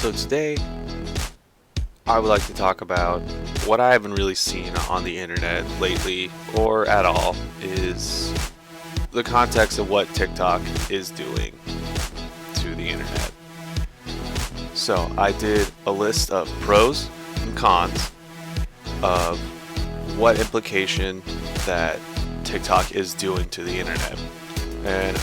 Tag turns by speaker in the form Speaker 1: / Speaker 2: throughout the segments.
Speaker 1: So today, I would like to talk about what I haven't really seen on the internet lately, or at all, is the context of what TikTok is doing to the internet. So I did a list of pros and cons of what implication that TikTok is doing to the internet. And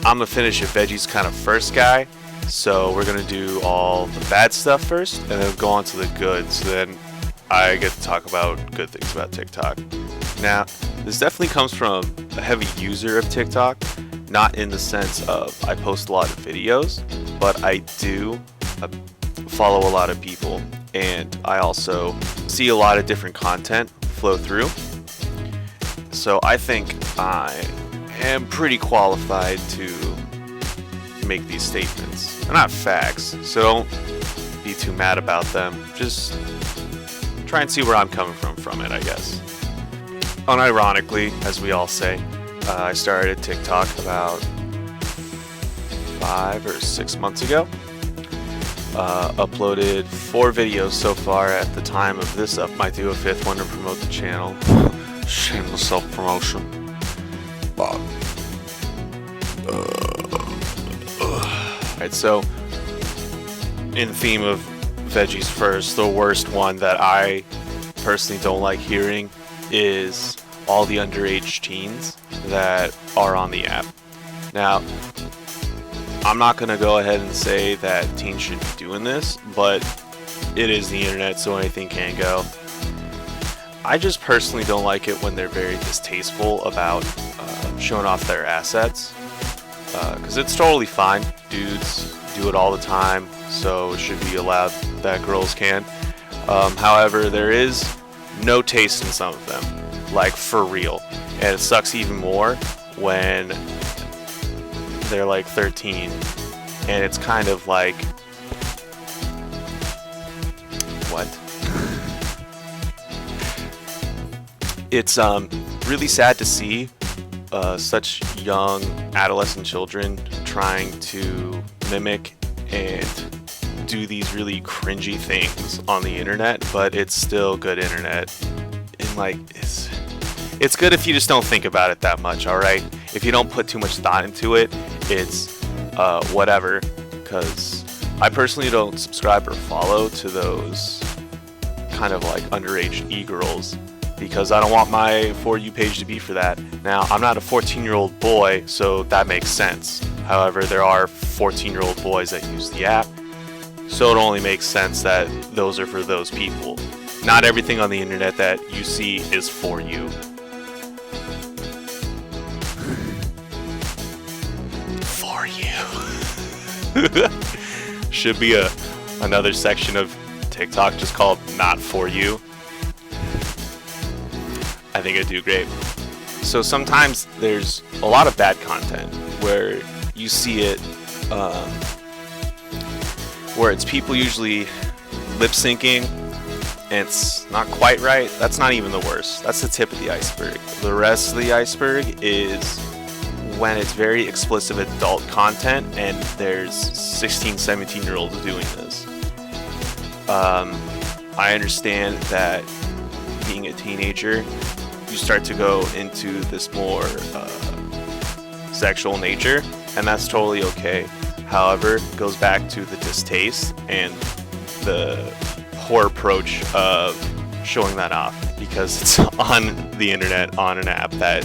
Speaker 1: I'm gonna finish a veggies kind of first guy. So we're gonna do all the bad stuff first, and then go on to the good. So then I get to talk about good things about TikTok. Now, this definitely comes from a heavy user of TikTok, not in the sense of I post a lot of videos, but I do follow a lot of people, and I also see a lot of different content flow through. So I think I am pretty qualified to make these statements. They're not facts, so don't be too mad about them. Just try and see where I'm coming from it, I guess. Unironically, as we all say, I started TikTok about 5 or 6 months ago. Uploaded 4 videos so far at the time of this up. Might do a 5th one to promote the channel. Shameless self-promotion. Alright, so in theme of veggies first, the worst one that I personally don't like hearing is all the underage teens that are on the app. Now, I'm not going to go ahead and say that teens should be doing this, but it is the internet, so anything can go. I just personally don't like it when they're very distasteful about showing off their assets, because it's totally fine. Dudes do it all the time, so it should be allowed that girls can. However, there is no taste in some of them, like for real, and it sucks even more when they're like 13, and it's kind of like, what? It's really sad to see such young adolescent children trying to mimic and do these really cringy things on the internet, but it's still good internet. And like, it's good if you just don't think about it that much, alright? If you don't put too much thought into it, it's whatever, because I personally don't subscribe or follow to those kind of like underage e-girls, because I don't want my For You page to be for that. Now, I'm not a 14-year-old boy, so that makes sense. However, there are 14-year-old boys that use the app, so it only makes sense that those are for those people. Not everything on the internet that you see is for you. For you. Should be another section of TikTok just called Not For You. I think I do great. So sometimes there's a lot of bad content where you see it, where it's people usually lip syncing, and it's not quite right. That's not even the worst. That's the tip of the iceberg. The rest of the iceberg is when it's very explicit adult content and there's 16, 17-year-olds doing this. I understand that being a teenager, you start to go into this more sexual nature, and that's totally okay. However, it goes back to the distaste and the poor approach of showing that off, because it's on the internet, on an app that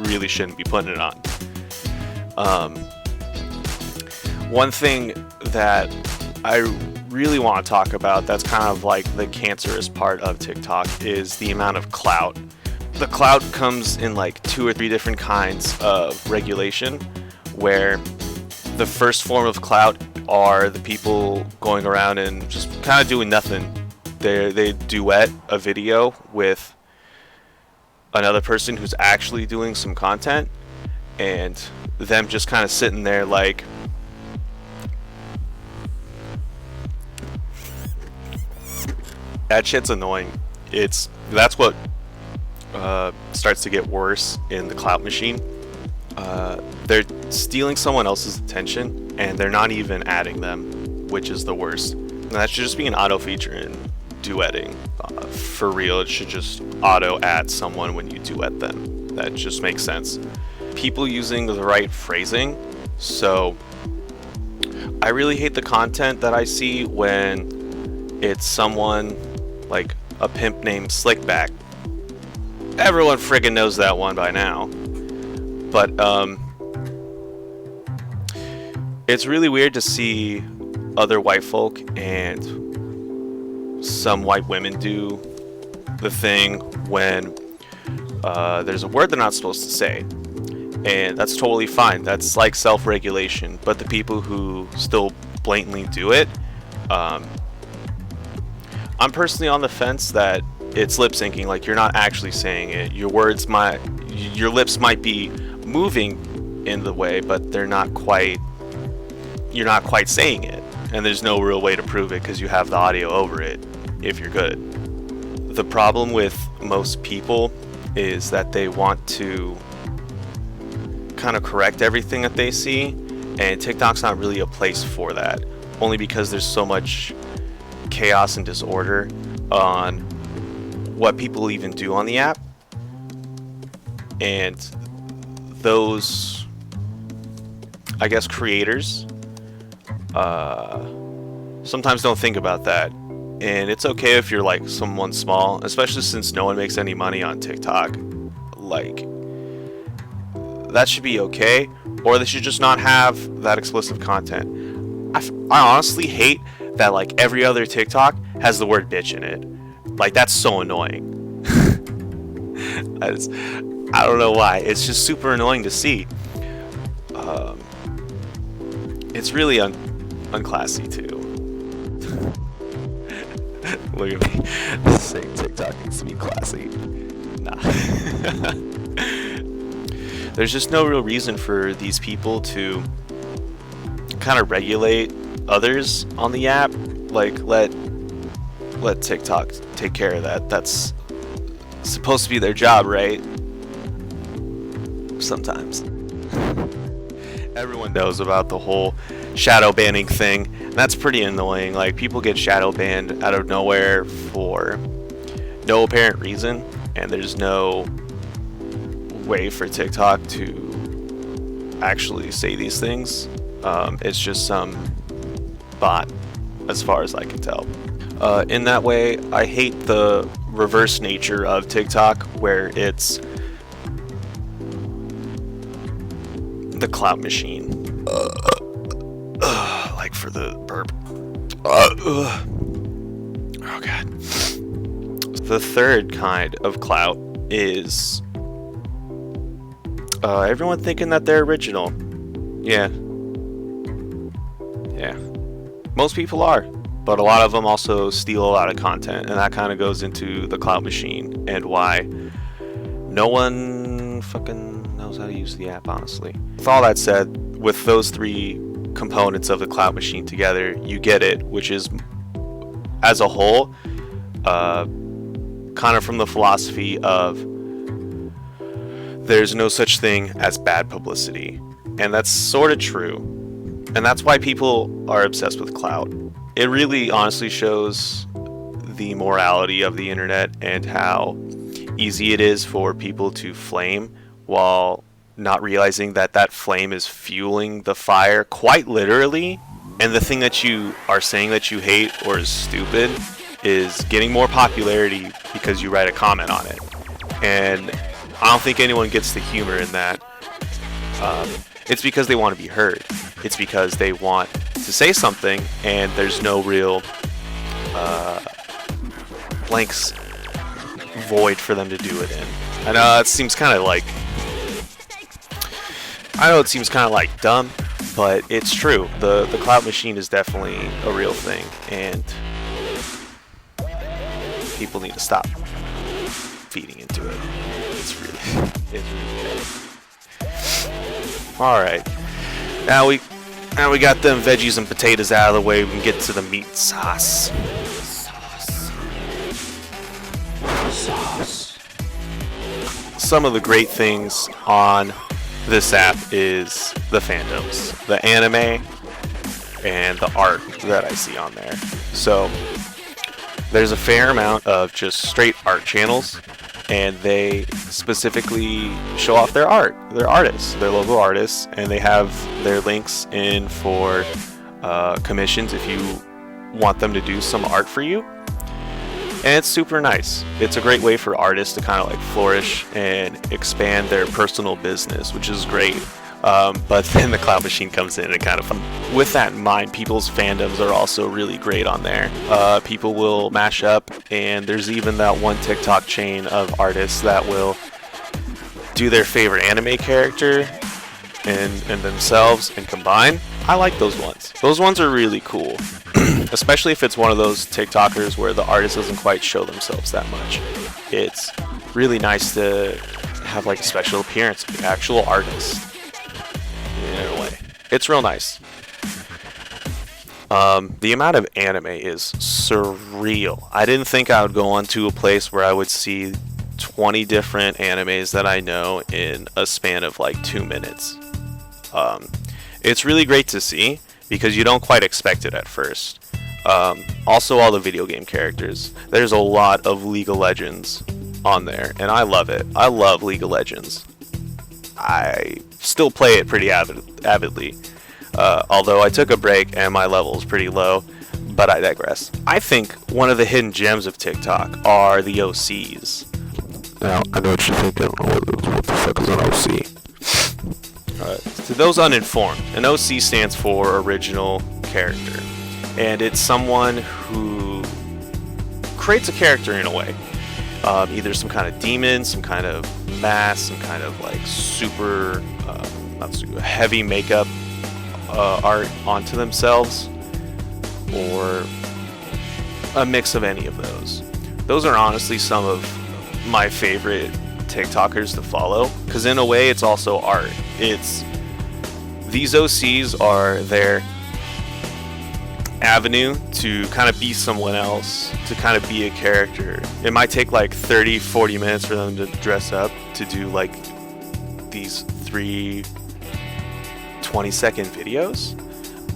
Speaker 1: really shouldn't be putting it on. One thing that I really want to talk about that's kind of like the cancerous part of TikTok is the amount of clout. The clout comes in like 2 or 3 different kinds of regulation, where the first form of clout are the people going around and just kind of doing nothing. They duet a video with another person who's actually doing some content, and them just kind of sitting there like, that shit's annoying. That's what starts to get worse in the clout machine. They're stealing someone else's attention, and they're not even adding them which is the worst. And that should just be an auto feature in duetting. For real, it should just auto add someone when you duet them. That just makes sense. People using the right phrasing. So I really hate the content that I see when it's someone like a pimp named Slickback. Everyone friggin' knows that one by now. But it's really weird to see other white folk and some white women do the thing when there's a word they're not supposed to say. And that's totally fine. That's like self-regulation. But the people who still blatantly do it, I'm personally on the fence that it's lip syncing. Like, you're not actually saying it. Your lips might be moving in the way, but you're not quite saying it. And there's no real way to prove it because you have the audio over it if you're good. The problem with most people is that they want to kind of correct everything that they see, and TikTok's not really a place for that, only because there's so much chaos and disorder on what people even do on the app, and those, I guess, creators sometimes don't think about that. And it's okay if you're like someone small, especially since no one makes any money on TikTok. Like, that should be okay, or they should just not have that explicit content. I honestly hate that like every other TikTok has the word bitch in it. Like, that's so annoying. I don't know why. It's just super annoying to see. It's really unclassy too. Look at me saying TikTok needs to be classy. Nah. There's just no real reason for these people to kind of regulate others on the app. Like, let TikTok take care of that. That's supposed to be their job, right? Sometimes. Everyone knows about the whole shadow banning thing, and that's pretty annoying. Like, people get shadow banned out of nowhere for no apparent reason, and there's no way for TikTok to actually say these things. It's just some bot, as far as I can tell. In that way, I hate the reverse nature of TikTok, where it's the clout machine. Like for the burp. Oh god. The third kind of clout is everyone thinking that they're original. Yeah. Most people are, but a lot of them also steal a lot of content, and that kind of goes into the clout machine and why no one fucking knows how to use the app, honestly. With all that said, with those three components of the clout machine together, you get it, which is, as a whole, kind of from the philosophy of there's no such thing as bad publicity. And that's sort of true. And that's why people are obsessed with clout. It really honestly shows the morality of the internet and how easy it is for people to flame while not realizing that that flame is fueling the fire quite literally. And the thing that you are saying that you hate or is stupid is getting more popularity because you write a comment on it. And I don't think anyone gets the humor in that. It's because they want to be heard. It's because they want to say something and there's no real blanks void for them to do it in. I know it seems kind of like dumb, but it's true. The clout machine is definitely a real thing, and people need to stop feeding into it. It's really bad. All right, now we got them veggies and potatoes out of the way. We can get to the meat sauce. Some of the great things on this app is the fandoms, the anime, and the art that I see on there. So there's a fair amount of just straight art channels, and they specifically show off their art, their artists, their local artists, and they have their links in for commissions if you want them to do some art for you. And it's super nice. It's a great way for artists to kind of like flourish and expand their personal business, which is great. But then the cloud machine comes in and kind of fun. With that in mind, people's fandoms are also really great on there. People will mash up, and there's even that one TikTok chain of artists that will do their favorite anime character and themselves and combine. I like those ones. Those ones are really cool. Especially if it's one of those TikTokers where the artist doesn't quite show themselves that much. It's really nice to have like a special appearance, the actual artist. In a way, it's real nice. The amount of anime is surreal. I didn't think I would go onto a place where I would see 20 different animes that I know in a span of like 2 minutes. It's really great to see because you don't quite expect it at first. Also, all the video game characters. There's a lot of League of Legends on there, and I love it. I love League of Legends. I still play it pretty avidly, although I took a break and my level is pretty low, but I digress. I think one of the hidden gems of TikTok are the OCs. Now, I know what you're thinking. What the fuck is an OC? To those uninformed, an OC stands for Original Character, and it's someone who creates a character in a way. Either some kind of demon, some kind of mask, some kind of like super, not super heavy makeup art onto themselves, or a mix of any of those. Those are honestly some of my favorite TikTokers to follow, because in a way it's also art. These OCs are their avenue to kind of be someone else, to kind of be a character. It might take like 30-40 minutes for them to dress up to do like these 3 20-second videos,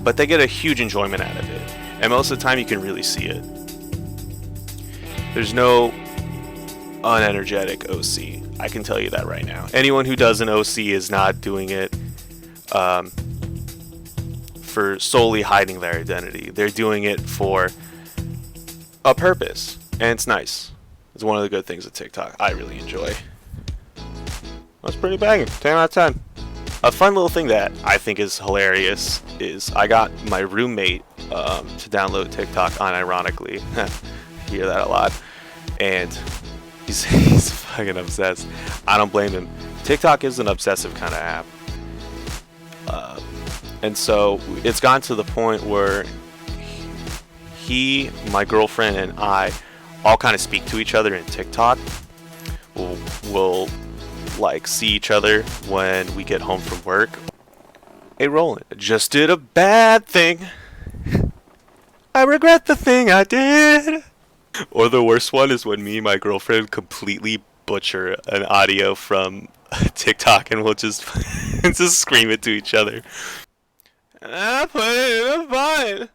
Speaker 1: but they get a huge enjoyment out of it, and most of the time you can really see it. There's no unenergetic OC, I can tell you that right now. Anyone who does an OC is not doing it for solely hiding their identity. They're doing it for a purpose, and it's nice. It's one of the good things of TikTok I really enjoy. That's pretty banging. 10 out of 10. A fun little thing that I think is hilarious is I got my roommate to download TikTok unironically. Hear that a lot. And he's fucking obsessed. I don't blame him. TikTok is an obsessive kind of app. And so it's gotten to the point where he, my girlfriend, and I all kind of speak to each other in TikTok. We'll like see each other when we get home from work. Hey, Roland, just did a bad thing. I regret the thing I did. Or the worst one is when me and my girlfriend completely butcher an audio from TikTok, and we'll just just scream it to each other. And then I put it in a bun.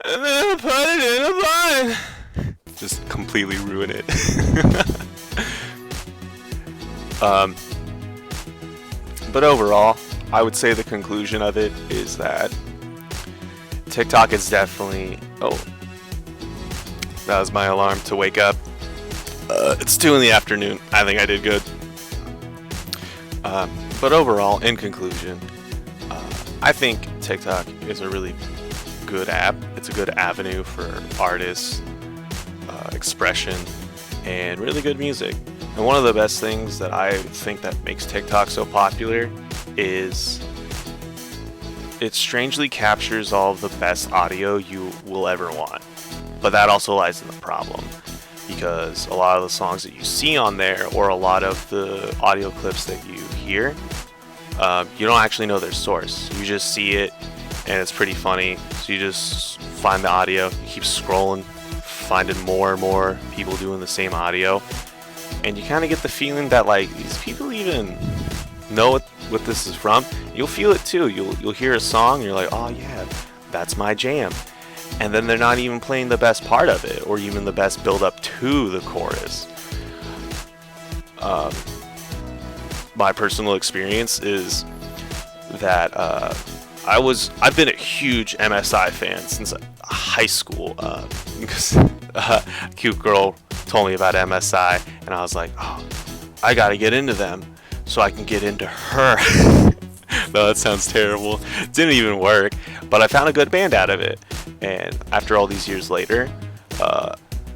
Speaker 1: And then I put it in a bun. Just completely ruin it. But overall, I would say the conclusion of it is that TikTok is definitely... Oh, that was my alarm to wake up. It's 2 in the afternoon. I think I did good. But overall, in conclusion, I think TikTok is a really good app. It's a good avenue for artists, expression, and really good music. And one of the best things that I think that makes TikTok so popular is it strangely captures all of the best audio you will ever want. But that also lies in the problem, because a lot of the songs that you see on there, or a lot of the audio clips that you hear, you don't actually know their source. You just see it and it's pretty funny, so you just find the audio, you keep scrolling, finding more and more people doing the same audio, and you kind of get the feeling that like these people even know what this is from. You'll feel it too. You'll hear a song, you're like, oh yeah, that's my jam. And then they're not even playing the best part of it, or even the best build up to the chorus. My personal experience is that I've been a huge MSI fan since high school, because a cute girl told me about MSI, and I was like, oh, I gotta get into them so I can get into her. No, that sounds terrible. It didn't even work, but I found a good band out of it. And after all these years later,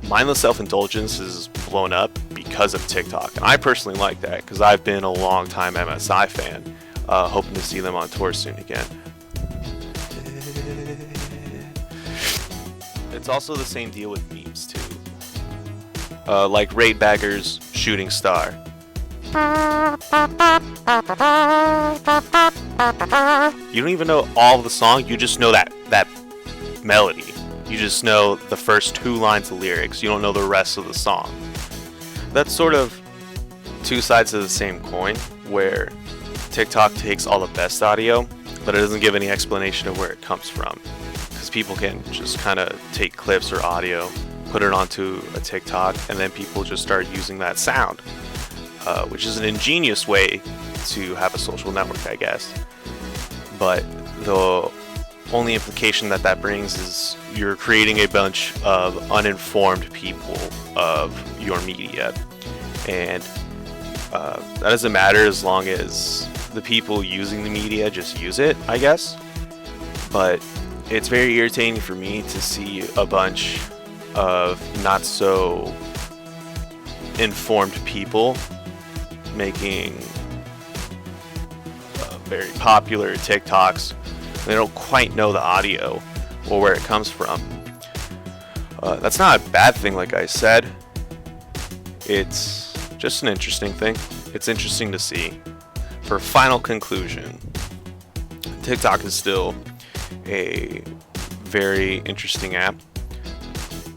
Speaker 1: Mindless Self-Indulgence is blown up because of TikTok. And I personally like that because I've been a long time MSI fan, hoping to see them on tour soon again. It's also the same deal with memes too. Like Raid Bagger's Shooting Star. You don't even know all of the song, you just know that melody. You just know the first 2 lines of lyrics. You don't know the rest of the song. That's sort of 2 sides of the same coin, where TikTok takes all the best audio, but it doesn't give any explanation of where it comes from. Because people can just kind of take clips or audio, put it onto a TikTok, and then people just start using that sound, which is an ingenious way to have a social network, I guess. But the only implication that brings is you're creating a bunch of uninformed people of your media, and that doesn't matter as long as the people using the media just use it, I guess. But it's very irritating for me to see a bunch of not so informed people making very popular TikToks. They don't quite know the audio or where it comes from. That's not a bad thing, like I said. It's just an interesting thing. It's interesting to see. For final conclusion, TikTok is still a very interesting app.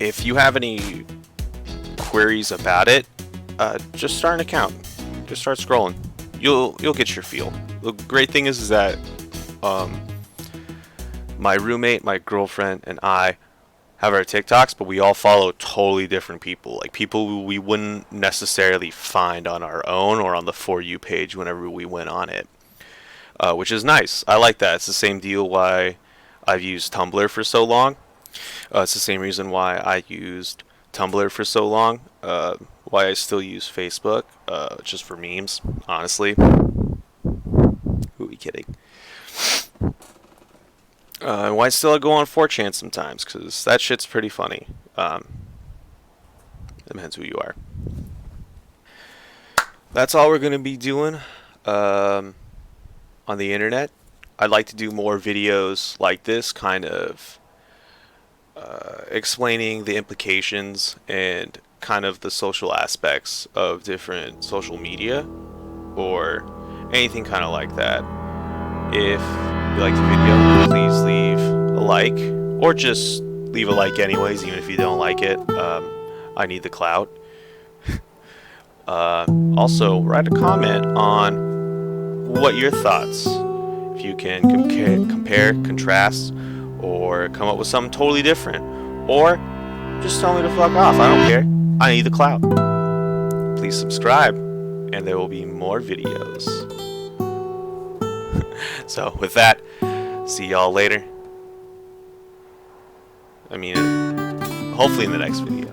Speaker 1: If you have any queries about it, just start an account. Just start scrolling. You'll get your feel. The great thing is that my roommate, my girlfriend, and I have our TikToks, but we all follow totally different people. Like people we wouldn't necessarily find on our own or on the For You page whenever we went on it, which is nice. I like that. It's the same deal why I've used Tumblr for so long. It's the same reason why I used Tumblr for so long. Why I still use Facebook, just for memes, honestly. Who are we kidding? Why still I go on 4chan sometimes, because that shit's pretty funny. Depends who you are. That's all we're going to be doing on the internet. I'd like to do more videos like this, kind of explaining the implications and kind of the social aspects of different social media, or anything kind of like that. If you like the video, please leave a like, or just leave a like anyways, even if you don't like it. I need the clout. Also, write a comment on what your thoughts. If you can compare, contrast, or come up with something totally different, or just tell me to fuck off. I don't care. I need the clout. Please subscribe, and there will be more videos. So with that, see y'all later. I mean, hopefully in the next video.